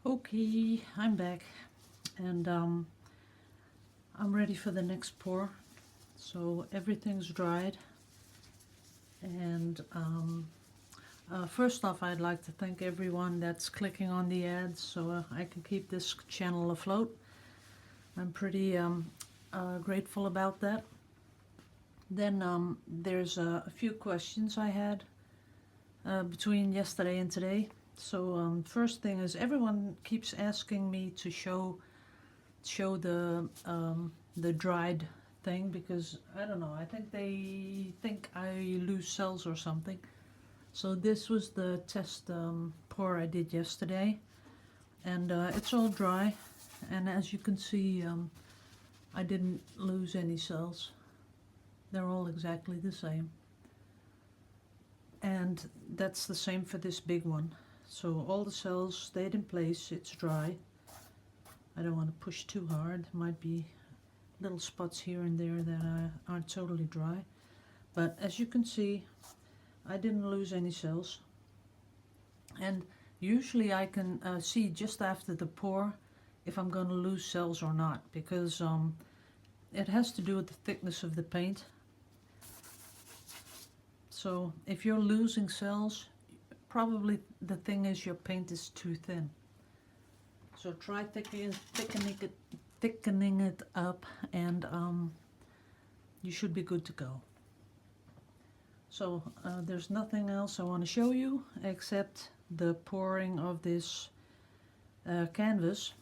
Okay, I'm back, and I'm ready for the next pour. So everything's dried, and first off, I'd like to thank everyone that's clicking on the ads so I can keep this channel afloat. I'm pretty grateful about that. Then there's a few questions I had between yesterday and today. So first thing is, everyone keeps asking me to show the dried thing, because I don't know, I think they think I lose cells or something. So this was the test pour I did yesterday, and it's all dry, and as you can see, I didn't lose any cells. They're all exactly the same, and that's the same for this big one. So all the cells stayed in place. It's dry. I don't want to push too hard. Might be little spots here and there that aren't totally dry, but as you can see, I didn't lose any cells. And usually I can see just after the pour if I'm going to lose cells or not, because it has to do with the thickness of the paint. So if you're losing cells, probably the thing is your paint is too thin. So try thickening it up, and you should be good to go. So there's nothing else I want to show you except the pouring of this canvas.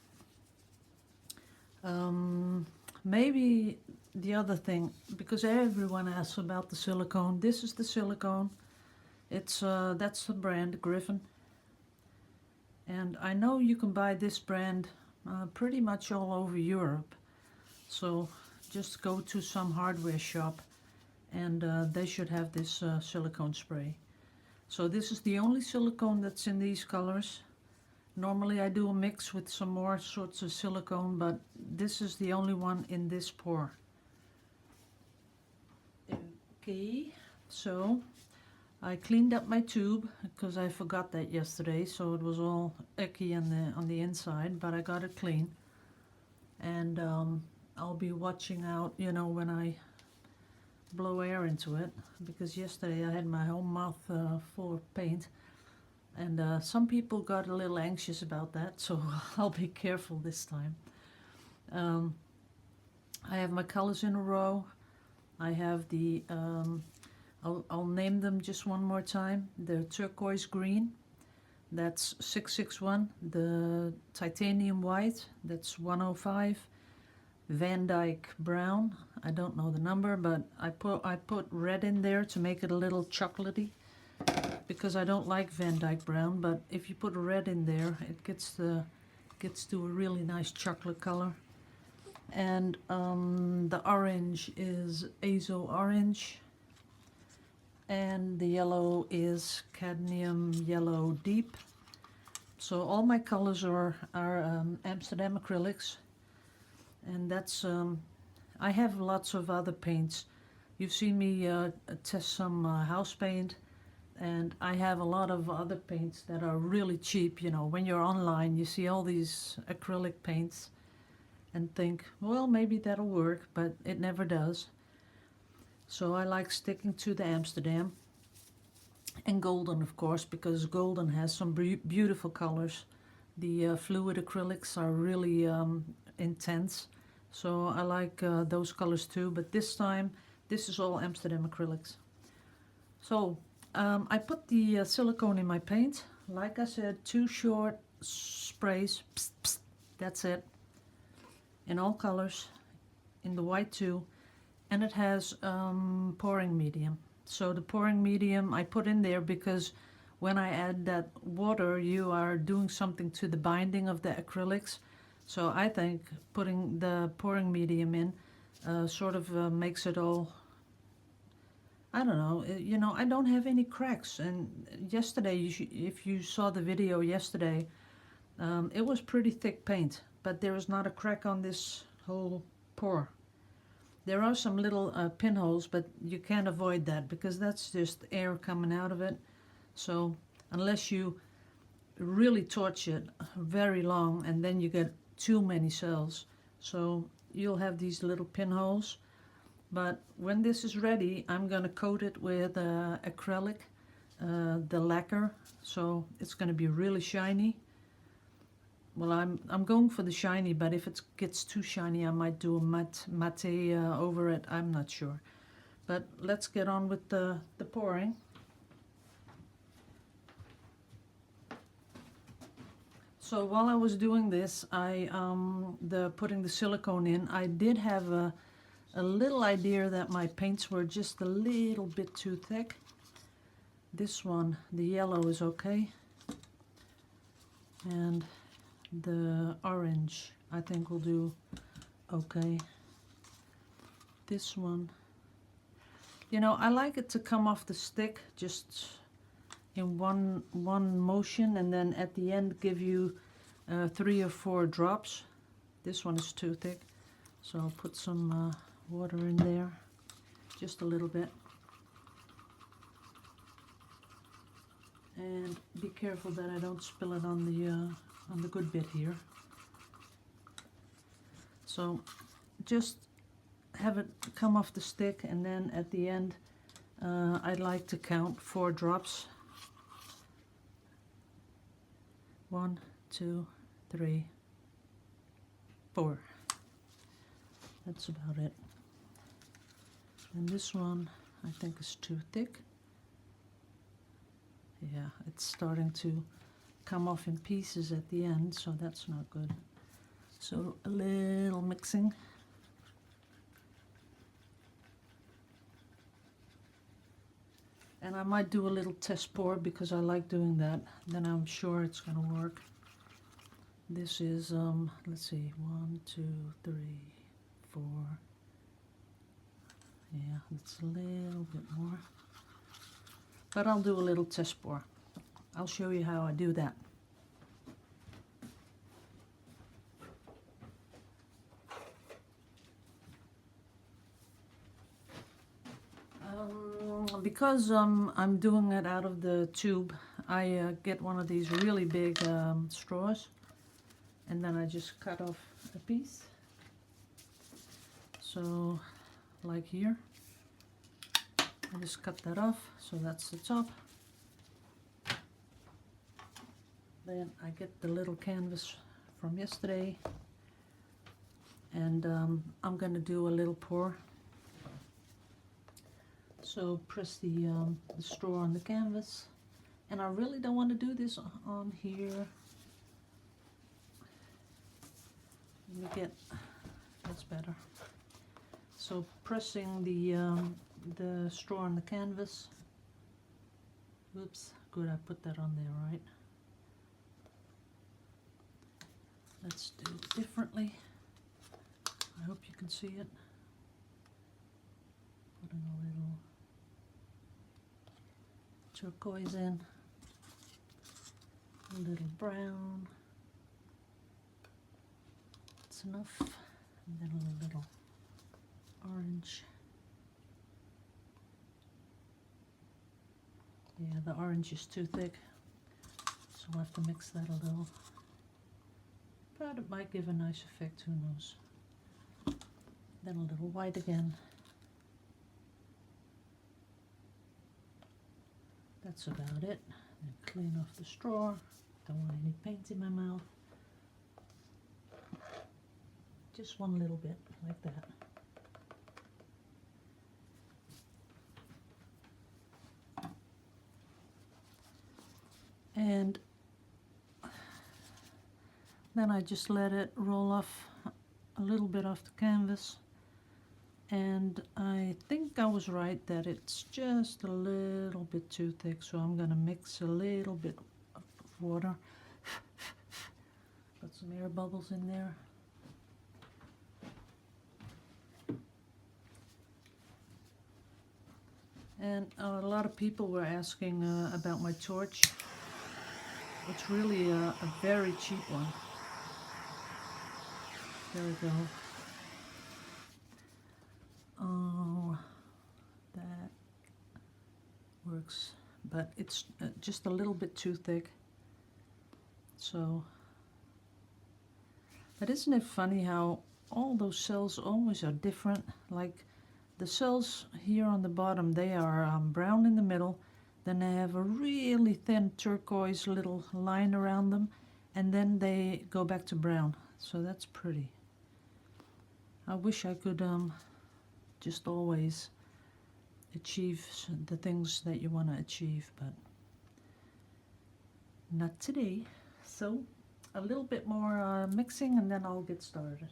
Maybe the other thing, because everyone asks about the silicone. This is the silicone. It's that's the brand Griffin, and I know you can buy this brand pretty much all over Europe. So just go to some hardware shop, and they should have this silicone spray. So this is the only silicone that's in these colors. Normally I do a mix with some more sorts of silicone, but this is the only one in this pour. Okay, so I cleaned up my tube because I forgot that yesterday, so it was all icky on the inside, but I got it clean. And I'll be watching out, you know, when I blow air into it, because yesterday I had my whole mouth full of paint, and some people got a little anxious about that, so I'll be careful this time. I have my colors in a row. I have the I'll name them just one more time. The turquoise green, that's 661. The titanium white, that's 105. Van Dyke brown, I don't know the number, but I put red in there to make it a little chocolatey, because I don't like Van Dyke brown, but if you put red in there, it gets to a really nice chocolate color. And the orange is Azo orange, and the yellow is cadmium yellow deep. So all my colors are Amsterdam acrylics, and that's I have lots of other paints. You've seen me test some house paint, and I have a lot of other paints that are really cheap. You know, when you're online, you see all these acrylic paints and think, well, maybe that'll work, but it never does. So I like sticking to the Amsterdam. And golden, of course, because golden has some beautiful colors. The fluid acrylics are really intense, so I like those colors too, but this time this is all Amsterdam acrylics. So I put the silicone in my paint. Like I said, 2 short sprays, psst, psst, that's it, in all colors, in the white too, and it has pouring medium. So the pouring medium I put in there because when I add that water, you are doing something to the binding of the acrylics. So I think putting the pouring medium in sort of makes it all, I don't know, you know, I don't have any cracks. And yesterday, if you saw the video yesterday, it was pretty thick paint, but there is not a crack on this whole pour. There are some little pinholes, but you can't avoid that because that's just air coming out of it. So unless you really torch it very long, and then you get too many cells. So you'll have these little pinholes. But when this is ready, I'm going to coat it with acrylic, the lacquer, so it's going to be really shiny. Well, I'm going for the shiny, but if it gets too shiny, I might do a matte over it. I'm not sure. But let's get on with the pouring. So while I was doing this, putting the silicone in, I did have a little idea that my paints were just a little bit too thick. This one, the yellow, is okay. And the orange, I think, will do okay. This one, you know, I like it to come off the stick just in one motion, and then at the end give you 3 or 4 drops. This one is too thick, so I'll put some water in there, just a little bit. And be careful that I don't spill it on the good bit here. So just have it come off the stick, and then at the end I'd like to count 4 drops. 1, 2, 3, 4. That's about it. And this one I think is too thick. Yeah, it's starting to come off in pieces at the end, so that's not good. So a little mixing. And I might do a little test pour because I like doing that. Then I'm sure it's going to work. This is, let's see, 1, 2, 3, 4. Yeah, it's a little bit more. But I'll do a little test pour. I'll show you how I do that. Because I'm doing it out of the tube, I get one of these really big straws, and then I just cut off a piece. So, like here, I just cut that off, so that's the top. Then I get the little canvas from yesterday, and I'm going to do a little pour. So press the straw on the canvas, and I really don't want to do this on here. Let me get, that's better. So pressing the straw on the canvas. Oops, good, I put that on there, right? Let's do it differently. I hope you can see it. Putting a little turquoise in, a little brown. That's enough. And then a little orange. Yeah, the orange is too thick, so I'll have to mix that a little. But it might give a nice effect, who knows. Then a little white again. That's about it. And clean off the straw. Don't want any paint in my mouth. Just one little bit, like that. And then I just let it roll off a little bit off the canvas. And I think I was right that it's just a little bit too thick, so I'm going to mix a little bit of water. Put some air bubbles in there. And a lot of people were asking about my torch. It's really a very cheap one. There we go. Oh, that works, but it's just a little bit too thick. So, but isn't it funny how all those cells always are different? Like the cells here on the bottom, they are brown in the middle, then they have a really thin turquoise little line around them, and then they go back to brown. So that's pretty. I wish I could just always achieve the things that you want to achieve, but not today. So a little bit more mixing and then I'll get started.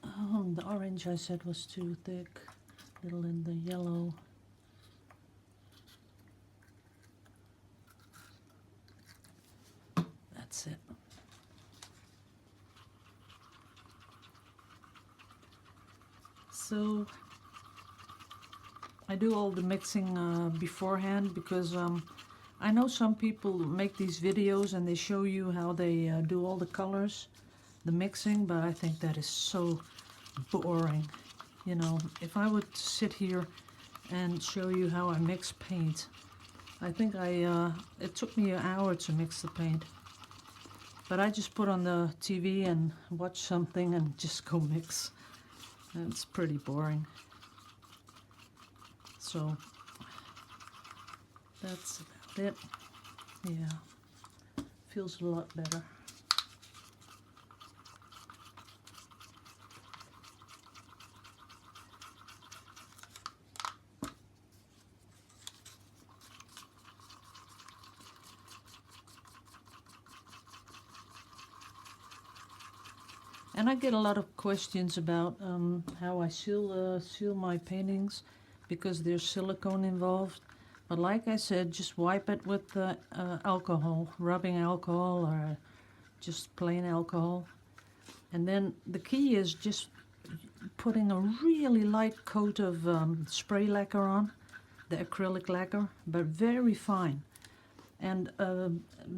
Oh, the orange I said was too thick. A little in the yellow. That's it. So I do all the mixing beforehand because I know some people make these videos and they show you how they do all the colors, the mixing, but I think that is so boring. You know, if I would sit here and show you how I mix paint, I think it took me an hour to mix the paint. But I just put on the TV and watch something and just go mix. And it's pretty boring. So that's about it. Yeah, feels a lot better. And I get a lot of questions about how I seal my paintings because there's silicone involved. But like I said, just wipe it with alcohol, rubbing alcohol or just plain alcohol. And then the key is just putting a really light coat of spray lacquer on, the acrylic lacquer, but very fine. And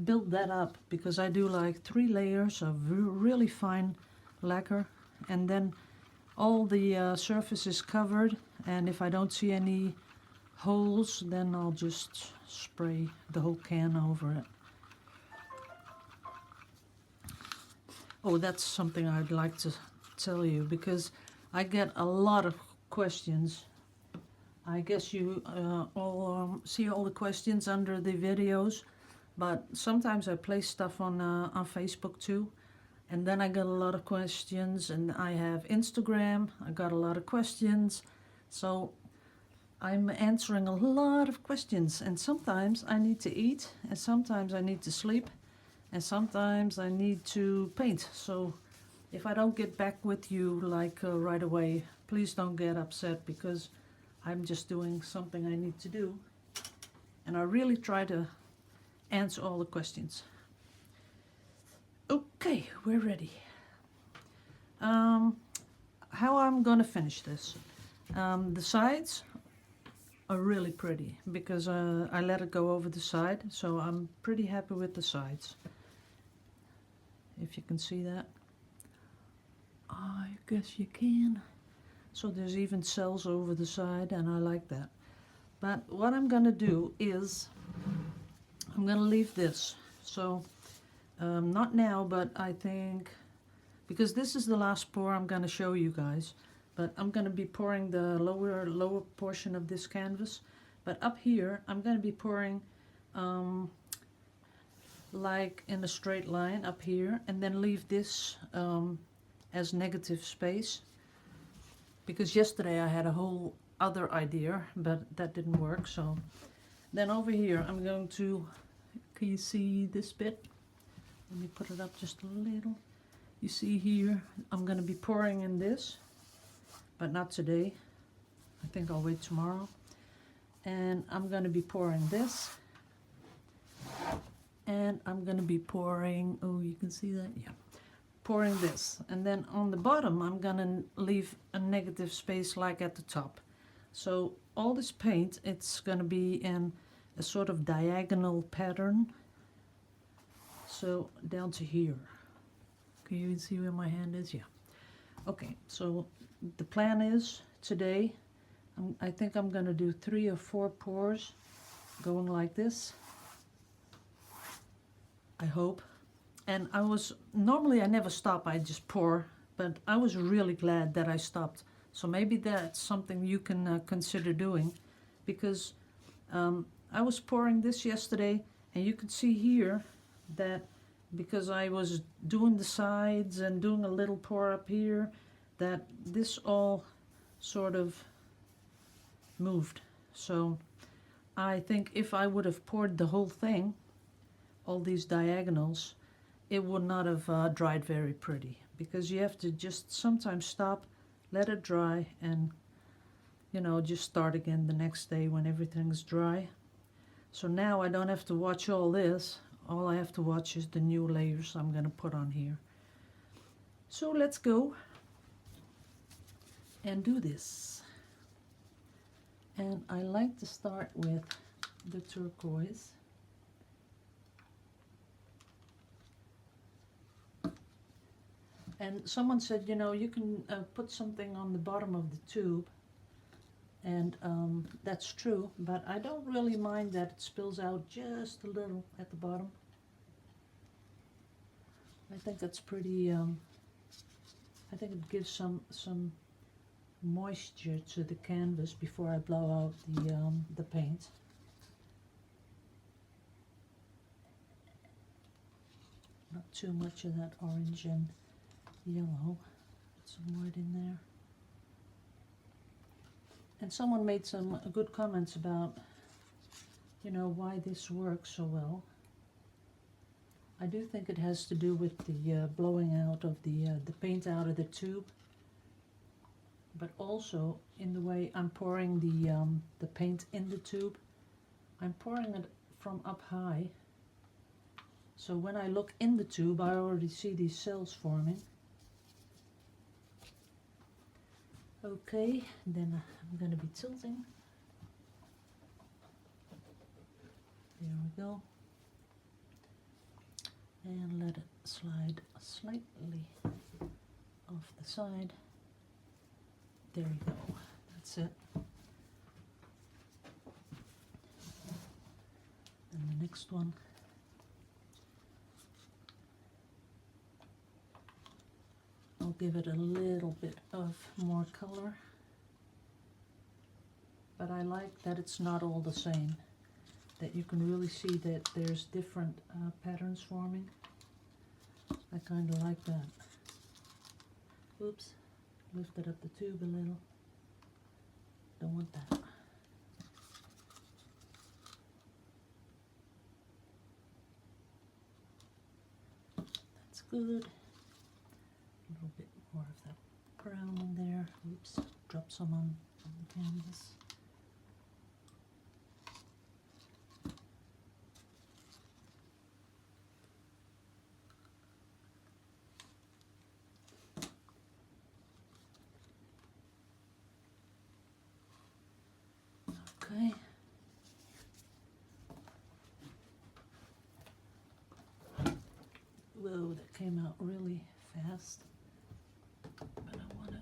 build that up because I do like 3 layers of really fine lacquer, and then all the surface is covered, and if I don't see any holes, then I'll just spray the whole can over it. Oh, that's something I'd like to tell you because I get a lot of questions. I guess you all see all the questions under the videos, but sometimes I place stuff on Facebook too. And then I got a lot of questions, and I have Instagram. I got a lot of questions. So I'm answering a lot of questions. And sometimes I need to eat, and sometimes I need to sleep, and sometimes I need to paint. So if I don't get back with you like right away, please don't get upset because I'm just doing something I need to do. And I really try to answer all the questions. Okay, we're ready. How I'm gonna finish this. The sides are really pretty because I let it go over the side, so I'm pretty happy with the sides. If you can see that. I guess you can. So there's even cells over the side, and I like that. But what I'm gonna do is I'm gonna leave this. So not now, but I think, because this is the last pour I'm going to show you guys, but I'm going to be pouring the lower portion of this canvas. But up here, I'm going to be pouring like in a straight line up here, and then leave this as negative space. Because yesterday I had a whole other idea, but that didn't work. So then over here, I'm going to, can you see this bit? Let me put it up just a little. You see here, I'm going to be pouring in this, but not today. I think I'll wait tomorrow. And I'm going to be pouring this. And I'm going to be pouring, oh, you can see that? Yeah. Pouring this. And then on the bottom, I'm going to leave a negative space like at the top. So all this paint, it's going to be in a sort of diagonal pattern. So down to here. Can you even see where my hand is? Yeah. Okay, so the plan is today I think I'm gonna do 3 or 4 pours going like this. I hope. And normally I never stop, I just pour, but I was really glad that I stopped. So maybe that's something you can consider doing, because I was pouring this yesterday, and you could see here that because I was doing the sides and doing a little pour up here, that this all sort of moved. So I think if I would have poured the whole thing, all these diagonals, it would not have dried very pretty, because you have to just sometimes stop, let it dry, and just start again the next day when everything's dry. So now I don't have to watch all this. All I have to watch is the new layers I'm going to put on here. So let's go and do this. And I like to start with the turquoise. And someone said, you can put something on the bottom of the tube. And that's true, but I don't really mind that it spills out just a little at the bottom. I think that's pretty, I think it gives some moisture to the canvas before I blow out the paint. Not too much of that orange and yellow. Put some white in there. And someone made some good comments about, why this works so well. I do think it has to do with the blowing out of the paint out of the tube, but also in the way I'm pouring the paint in the tube. I'm pouring it from up high, so when I look in the tube, I already see these cells forming. Okay, then I'm going to be tilting. There we go. And let it slide slightly off the side. There you go. That's it. And the next one. I'll give it a little bit of more color, but I like that it's not all the same, that you can really see that there's different patterns forming. I kind of like that. Oops, lifted up the tube a little. Don't want that. That's good. A little bit more of that brown in there. Oops, drop some on the canvas. Okay. Whoa, that came out really fast. But I want to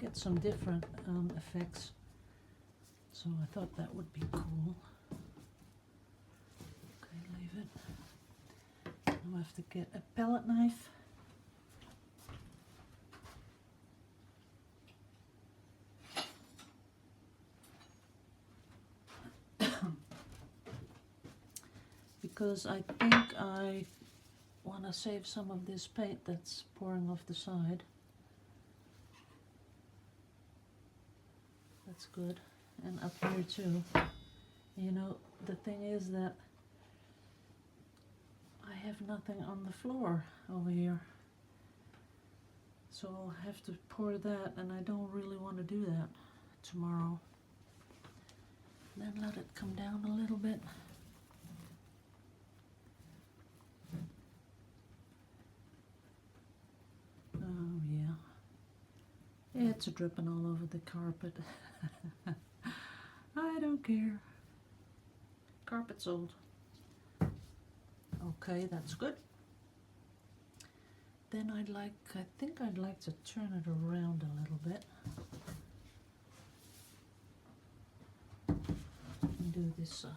get some different effects, so I thought that would be cool. Okay, leave it. Now I have to get a palette knife. Because I think I want to save some of this paint that's pouring off the side. That's good. And up here too. The thing is that I have nothing on the floor over here. So I'll have to pour that, and I don't really want to do that tomorrow. Then let it come down a little bit. Oh yeah. It's dripping all over the carpet. I don't care. Carpet's old. Okay, that's good. Then I think I'd like to turn it around a little bit. do this side.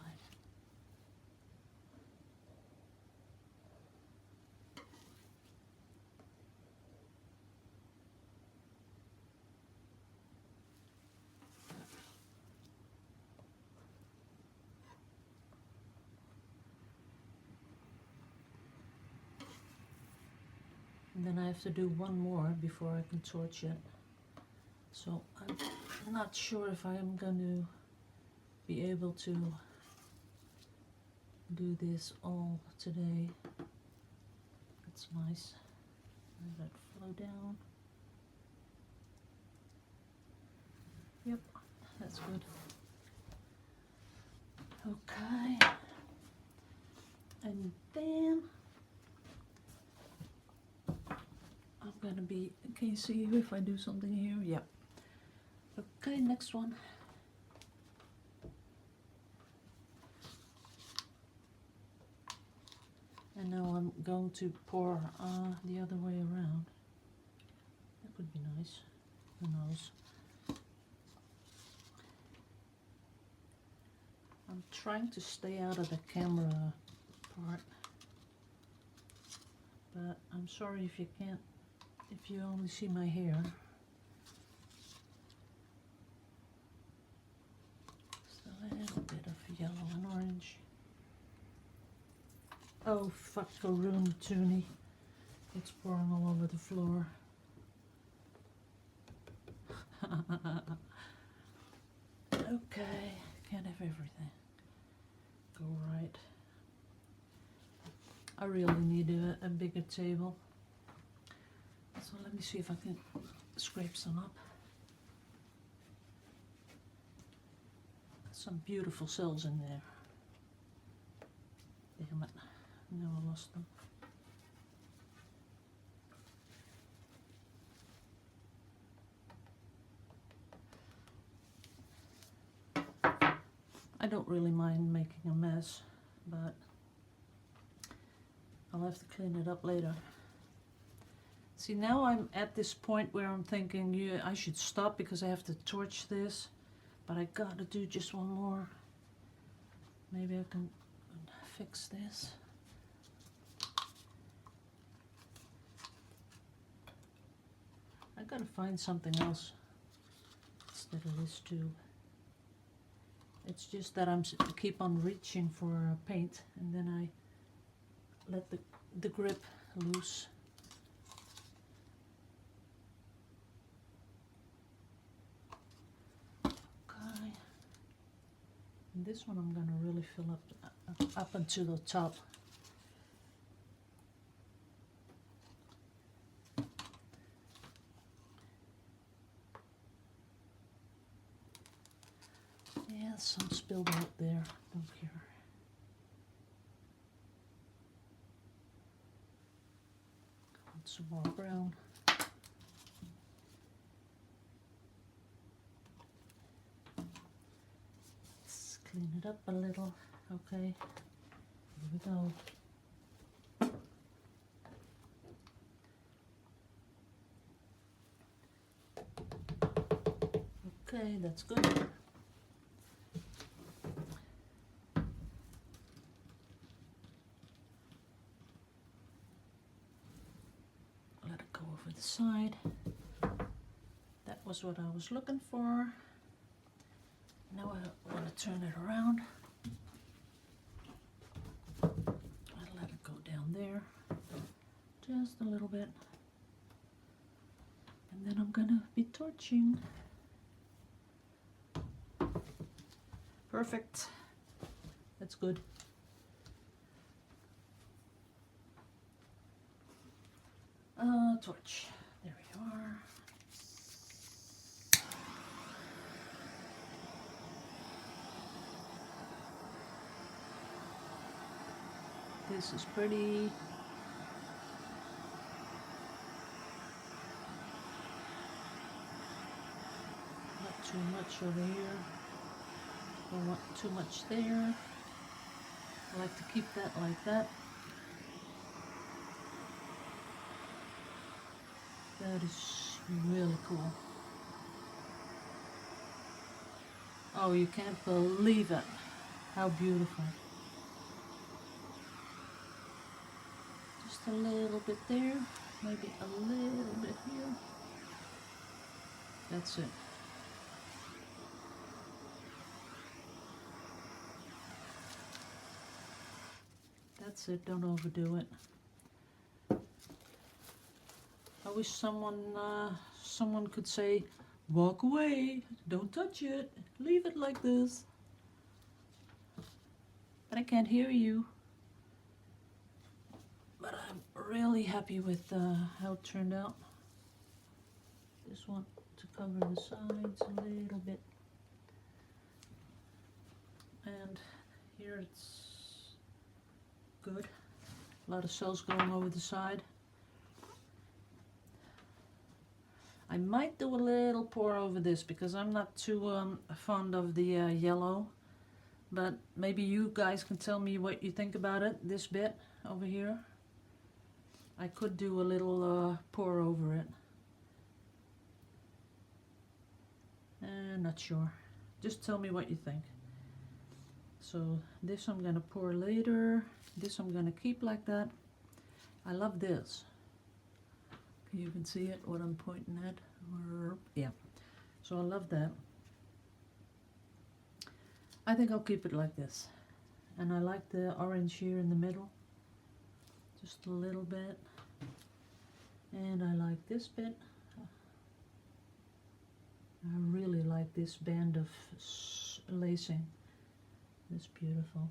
And then I have to do one more before I can torch it. So I'm not sure if I'm going to be able to do this all today. That's nice. Let that flow down. Yep, that's good. Okay. And then I'm gonna be, can you see if I do something here? Yep. Okay, next one. And now I'm going to pour the other way around. That could be nice. Who knows? I'm trying to stay out of the camera part. But I'm sorry if you can't, if you only see my hair. So a little bit of yellow and orange. Oh, fuckaroon toony. It's pouring all over the floor. Okay, can't have everything go right. I really need a bigger table. So let me see if I can scrape some up. Some beautiful cells in there. Damn it. No, I lost them. I don't really mind making a mess, but I'll have to clean it up later. See, now I'm at this point where I'm thinking, yeah, I should stop because I have to torch this, but I gotta do just one more. Maybe I can fix this. I gotta find something else instead of this tube. It's just that I keep on reaching for paint, and then I let the grip loose. Okay. And this one I'm gonna really fill up until the top. Yeah, some spilled out there, don't care. Want some more brown. Let's clean it up a little. Okay, here we go. Okay, that's good. Let it go over the side. That was what I was looking for. Now I want to turn it around. I'll let it go down there just a little bit. And then I'm gonna be torching. Perfect. That's good. Torch. There we are. This is pretty. Not too much over here. Don't want too much there. I like to keep that like that. That is really cool. Oh, you can't believe it. How beautiful. Just a little bit there, maybe a little bit here. That's it. That's it, don't overdo it. I wish someone could say, walk away, don't touch it, leave it like this. But I can't hear you. But I'm really happy with how it turned out. Just want to cover the sides a little bit. And here it's good. A lot of cells going over the side. I might do a little pour over this because I'm not too fond of the yellow. But maybe you guys can tell me what you think about it, this bit over here. I could do a little pour over it. Not sure. Just tell me what you think. So this I'm gonna pour later. This I'm gonna keep like that. I love this. You can see it, what I'm pointing at. Yeah. So I love that. I think I'll keep it like this. And I like the orange here in the middle. Just a little bit. And I like this bit. I really like this band of lacing. It's beautiful.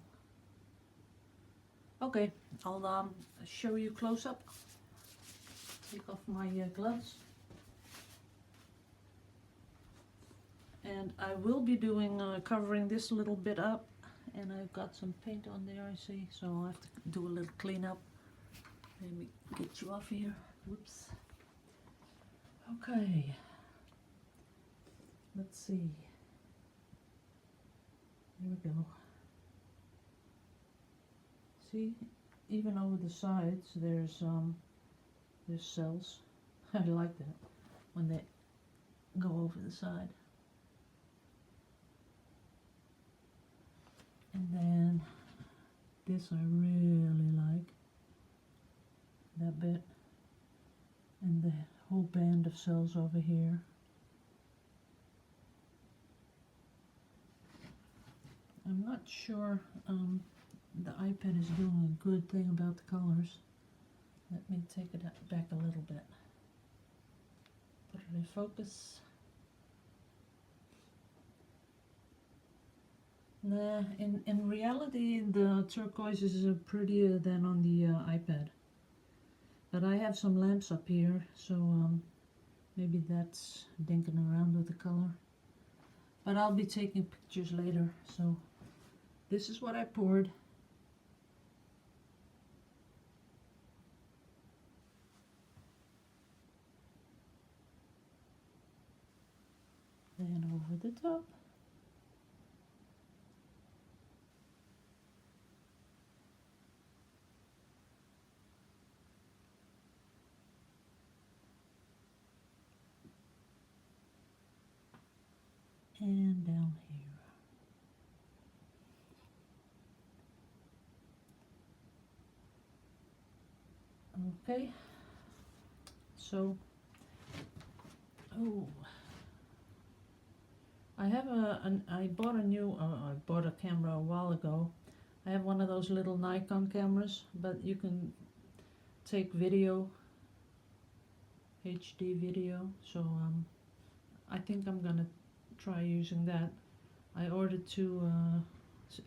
Okay, I'll show you close up. Take off my gloves. And I will be doing covering this a little bit up, and I've got some paint on there, I see, so I'll have to do a little cleanup. Let me get you off here. Whoops. Okay. Let's see. Here we go. See, even over the sides, there's cells. I like that when they go over the side. And then this I really like, that bit, and the whole band of cells over here. I'm not sure the iPad is doing a good thing about the colors. Let me take it back a little bit. Put it in focus. Nah, in reality the turquoise is prettier than on the iPad. But I have some lamps up here, so maybe that's dinking around with the color. But I'll be taking pictures later, so this is what I poured. And over the top. And down here. Okay, so, I have I bought a camera a while ago. I have one of those little Nikon cameras, but you can take video, HD video, so I think I'm gonna try using that. I ordered 2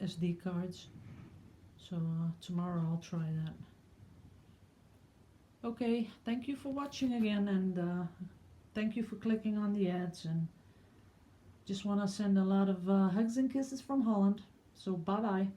SD cards, so tomorrow I'll try that. Okay, thank you for watching again, and thank you for clicking on the ads, and just want to send a lot of hugs and kisses from Holland. So bye bye.